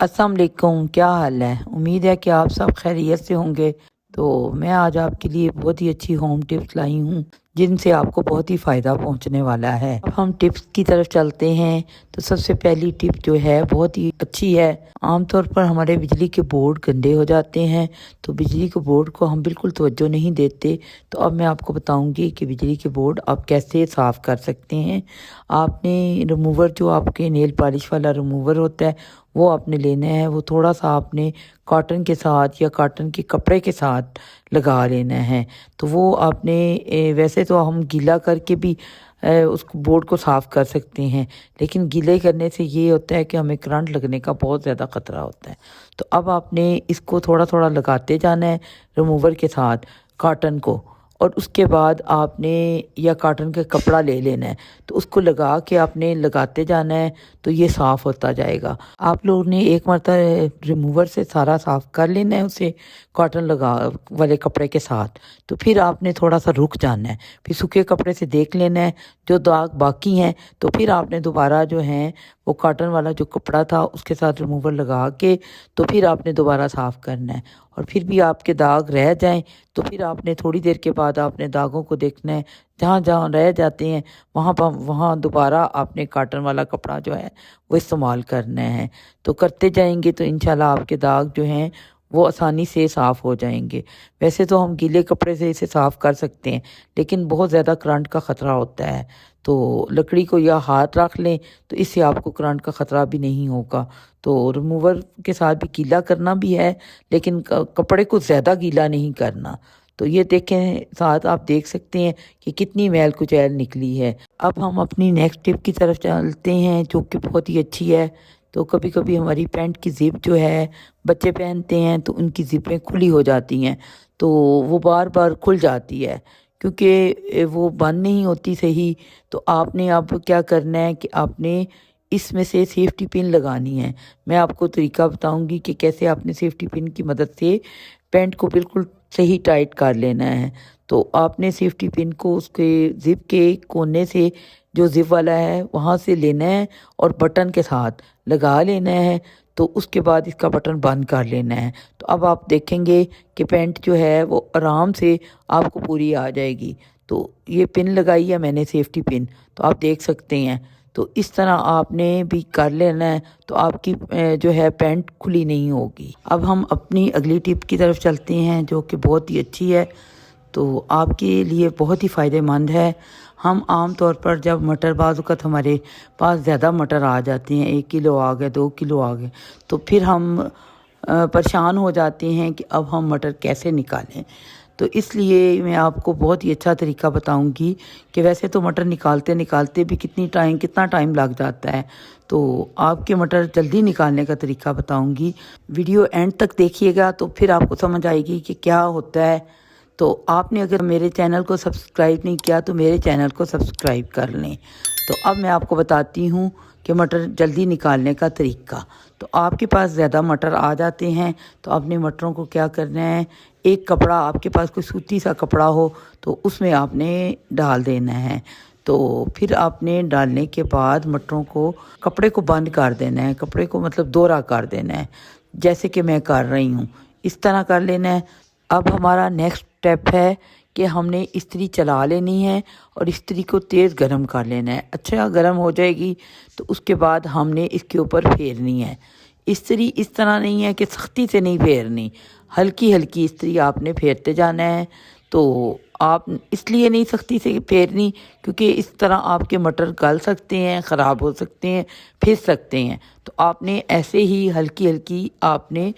अस्सलाम वालेकुम, क्या हाल है। उम्मीद है कि आप सब खैरियत से होंगे। तो मैं आज आपके लिए बहुत ही अच्छी होम टिप्स लाई हूँ जिनसे आपको बहुत ही फ़ायदा पहुँचने वाला है। अब हम टिप्स की तरफ चलते हैं। तो सबसे पहली टिप जो है बहुत ही अच्छी है। आमतौर पर हमारे बिजली के बोर्ड गंदे हो जाते हैं, तो बिजली के बोर्ड को हम बिल्कुल तवज्जो नहीं देते। तो अब मैं आपको बताऊंगी कि बिजली के बोर्ड आप कैसे साफ़ कर सकते हैं। आपने रिमूवर, जो आपके नेल पॉलिश वाला रिमूवर होता है, वो आपने लेना है। वो थोड़ा सा आपने कॉटन के साथ या कॉटन के कपड़े के साथ लगा लेना है। तो वो आपने वैसे तो हम गीला करके भी उस बोर्ड को साफ़ कर सकते हैं, लेकिन गीले करने से ये होता है कि हमें करंट लगने का बहुत ज़्यादा ख़तरा होता है। तो अब आपने इसको थोड़ा थोड़ा लगाते जाना है रिमूवर के साथ कॉटन को, और उसके बाद आपने या कॉटन का कपड़ा ले लेना है। तो उसको लगा के आपने लगाते जाना है, तो ये साफ़ होता जाएगा। आप लोगों ने एक मरतबा रिमूवर से सारा साफ़ कर लेना है उसे कॉटन लगा वाले कपड़े के साथ। तो फिर आपने थोड़ा सा रुक जाना है, फिर सूखे कपड़े से देख लेना है जो दाग बाकी हैं। तो फिर आपने दोबारा जो है वो कॉटन वाला जो कपड़ा था उसके साथ रिमूवर लगा के तो फिर आपने दोबारा साफ़ करना है। और फिर भी आपके दाग रह जाएं तो फिर आपने थोड़ी देर के बाद आपने दागों को देखना है। जहाँ जहाँ रह जाते हैं वहाँ दोबारा आपने कॉटन वाला कपड़ा जो है वो इस्तेमाल करना है। तो करते जाएंगे तो इंशाल्लाह आपके दाग जो हैं वो आसानी से साफ़ हो जाएंगे। वैसे तो हम गीले कपड़े से इसे साफ़ कर सकते हैं, लेकिन बहुत ज़्यादा करंट का ख़तरा होता है। तो लकड़ी को या हाथ रख लें तो इससे आपको करंट का ख़तरा भी नहीं होगा। तो रिमूवर के साथ भी गीला करना भी है, लेकिन कपड़े को ज़्यादा गीला नहीं करना। तो ये देखें, साथ आप देख सकते हैं कि कितनी मैल कुचैल निकली है। अब हम अपनी नेक्स्ट टिप की तरफ चलते हैं जो कि बहुत ही अच्छी है। तो कभी कभी हमारी पैंट की ज़िप जो है बच्चे पहनते हैं तो उनकी ज़िपें खुली हो जाती हैं, तो वो बार बार खुल जाती है क्योंकि वो बंद नहीं होती सही। तो आपने अब क्या करना है कि आपने इसमें से सेफ्टी पिन लगानी है। मैं आपको तरीका बताऊंगी कि कैसे आपने सेफ्टी पिन की मदद से पैंट को बिल्कुल सही टाइट कर लेना है। तो आपने सेफ्टी पिन को उसके ज़िप के कोने से, जो ज़िप वाला है वहाँ से लेना है और बटन के साथ लगा लेना है। तो उसके बाद इसका बटन बंद कर लेना है। तो अब आप देखेंगे कि पैंट जो है वो आराम से आपको पूरी आ जाएगी। तो ये पिन लगाई है मैंने, सेफ्टी पिन, तो आप देख सकते हैं। तो इस तरह आपने भी कर लेना है, तो आपकी जो है पैंट खुली नहीं होगी। अब हम अपनी अगली टिप की तरफ चलते हैं जो कि बहुत ही अच्छी है, तो आपके लिए बहुत ही फ़ायदेमंद है। हम आम तौर पर जब मटर, बाज़ वक़्त हमारे पास ज़्यादा मटर आ जाते हैं, 1 किलो आ गए, 2 किलो आ गए, तो फिर हम परेशान हो जाते हैं कि अब हम मटर कैसे निकालें। तो इसलिए मैं आपको बहुत ही अच्छा तरीका बताऊंगी कि वैसे तो मटर निकालते निकालते भी कितना टाइम लग जाता है। तो आपके मटर जल्दी निकालने का तरीका बताऊंगी। वीडियो एंड तक देखिएगा तो फिर आपको समझ आएगी कि क्या होता है। तो आपने अगर मेरे चैनल को सब्सक्राइब नहीं किया तो मेरे चैनल को सब्सक्राइब कर लें। तो अब मैं आपको बताती हूँ कि मटर जल्दी निकालने का तरीका। तो आपके पास ज़्यादा मटर आ जाते हैं तो आपने मटरों को क्या करना है, एक कपड़ा, आपके पास कोई सूती सा कपड़ा हो तो उसमें आपने डाल देना है। तो फिर आपने डालने के बाद मटरों को, कपड़े को बंद कर देना है, कपड़े को मतलब दोहरा कर देना है, जैसे कि मैं कर रही हूँ इस तरह कर लेना है। अब हमारा नेक्स्ट स्टेप है कि हमने इस्त्री चला लेनी है और इस्त्री को तेज़ गरम कर लेना है। अच्छा गरम हो जाएगी तो उसके बाद हमने इसके ऊपर फेरनी है। इस्त्री इस तरह नहीं है कि सख्ती से नहीं फेरनी, हल्की हल्की इस्त्री आपने फेरते जाना है। तो आप इसलिए नहीं सख्ती से फेरनी क्योंकि इस तरह आपके मटर गल सकते हैं, ख़राब हो सकते हैं, फिस सकते हैं। तो आपने ऐसे ही हल्की हल्की आपने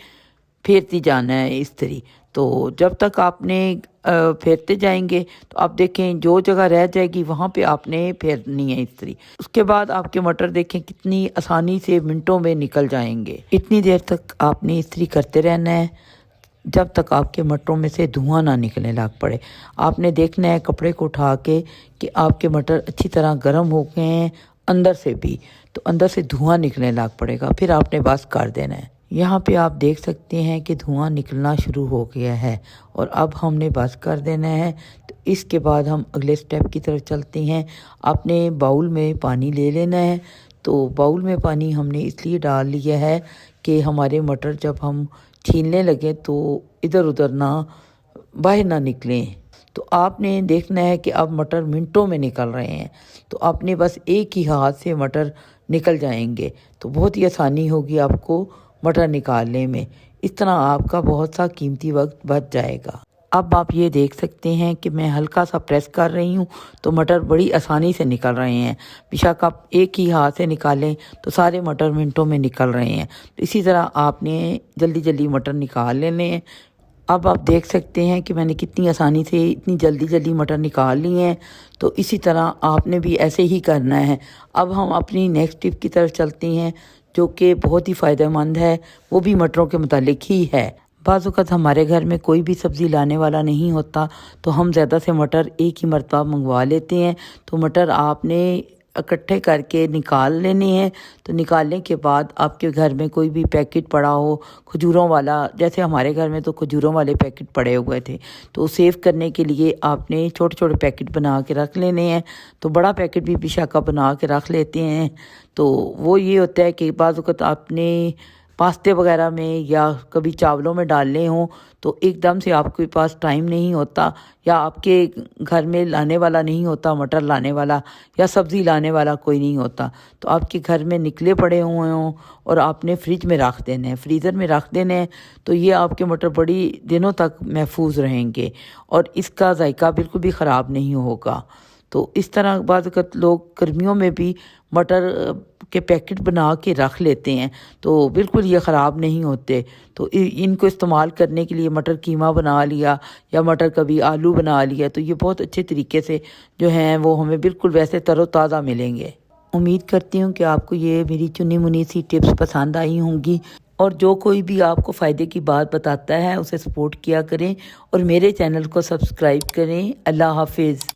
फेरती जाना है इस्त्री। तो जब तक आपने फेरते जाएंगे तो आप देखें जो जगह रह जाएगी वहाँ पे आपने फेरनी है इस्त्री। उसके बाद आपके मटर देखें कितनी आसानी से मिनटों में निकल जाएंगे। इतनी देर तक आपने इस्त्री करते रहना है जब तक आपके मटरों में से धुआं ना निकलने लग पड़े। आपने देखना है कपड़े को उठा के कि आपके मटर अच्छी तरह गर्म हो गए हैं अंदर से भी, तो अंदर से धुआं निकलने लग पड़ेगा, फिर आपने बस कर देना है। यहाँ पे आप देख सकते हैं कि धुआं निकलना शुरू हो गया है और अब हमने बस कर देना है। तो इसके बाद हम अगले स्टेप की तरफ चलते हैं। आपने बाउल में पानी ले लेना है। तो बाउल में पानी हमने इसलिए डाल लिया है कि हमारे मटर जब हम छीलने लगे तो इधर उधर ना बाहर ना निकलें। तो आपने देखना है कि अब मटर मिनटों में निकल रहे हैं, तो आपने बस एक ही हाथ से मटर निकल जाएंगे, तो बहुत ही आसानी होगी आपको मटर निकालने में। इस तरह आपका बहुत सा कीमती वक्त बच जाएगा। अब आप ये देख सकते हैं कि मैं हल्का सा प्रेस कर रही हूँ तो मटर बड़ी आसानी से निकल रहे हैं। बेशक आप एक ही हाथ से निकालें तो सारे मटर मिनटों में निकल रहे हैं। तो इसी तरह आपने जल्दी जल्दी मटर निकाल लेने हैं। अब आप देख सकते हैं कि मैंने कितनी आसानी से इतनी जल्दी जल्दी मटर निकाल लिए हैं। तो इसी तरह आपने भी ऐसे ही करना है। अब हम अपनी नेक्स्ट टिप की तरफ चलते हैं, जो कि बहुत ही फ़ायदेमंद है, वो भी मटरों के मुतालिक ही है। बाज़ वक़्त हमारे घर में कोई भी सब्ज़ी लाने वाला नहीं होता, तो हम ज़्यादा से मटर एक ही मरतबा मंगवा लेते हैं। तो मटर आपने इकट्ठे करके निकाल लेने हैं। तो निकालने के बाद आपके घर में कोई भी पैकेट पड़ा हो खजूरों वाला, जैसे हमारे घर में तो खजूरों वाले पैकेट पड़े हुए थे, तो सेव करने के लिए आपने छोटे छोटे पैकेट बना के रख लेने हैं। तो बड़ा पैकेट भी बेशक बना के रख लेते हैं। तो वो ये होता है कि बाज़ वक़्त आपने पास्ते वगैरह में या कभी चावलों में डालने हों तो एकदम से आपके पास टाइम नहीं होता, या आपके घर में लाने वाला नहीं होता, मटर लाने वाला या सब्ज़ी लाने वाला कोई नहीं होता, तो आपके घर में निकले पड़े हुए हों और आपने फ्रिज में रख देने हैं, फ्रीज़र में रख देने हैं, तो ये आपके मटर बड़ी दिनों तक महफूज रहेंगे और इसका जायका बिल्कुल भी ख़राब नहीं होगा। तो इस तरह बाज़ वक़्त लोग गर्मियों में भी मटर के पैकेट बना के रख लेते हैं, तो बिल्कुल ये ख़राब नहीं होते। तो इनको इस्तेमाल करने के लिए मटर कीमा बना लिया या मटर कभी आलू बना लिया, तो ये बहुत अच्छे तरीके से जो हैं वो हमें बिल्कुल वैसे तरोताज़ा मिलेंगे। उम्मीद करती हूँ कि आपको ये मेरी चुनी मुनी सी टिप्स पसंद आई होंगी, और जो कोई भी आपको फ़ायदे की बात बताता है उसे सपोर्ट किया करें और मेरे चैनल को सब्सक्राइब करें। अल्लाह हाफिज़।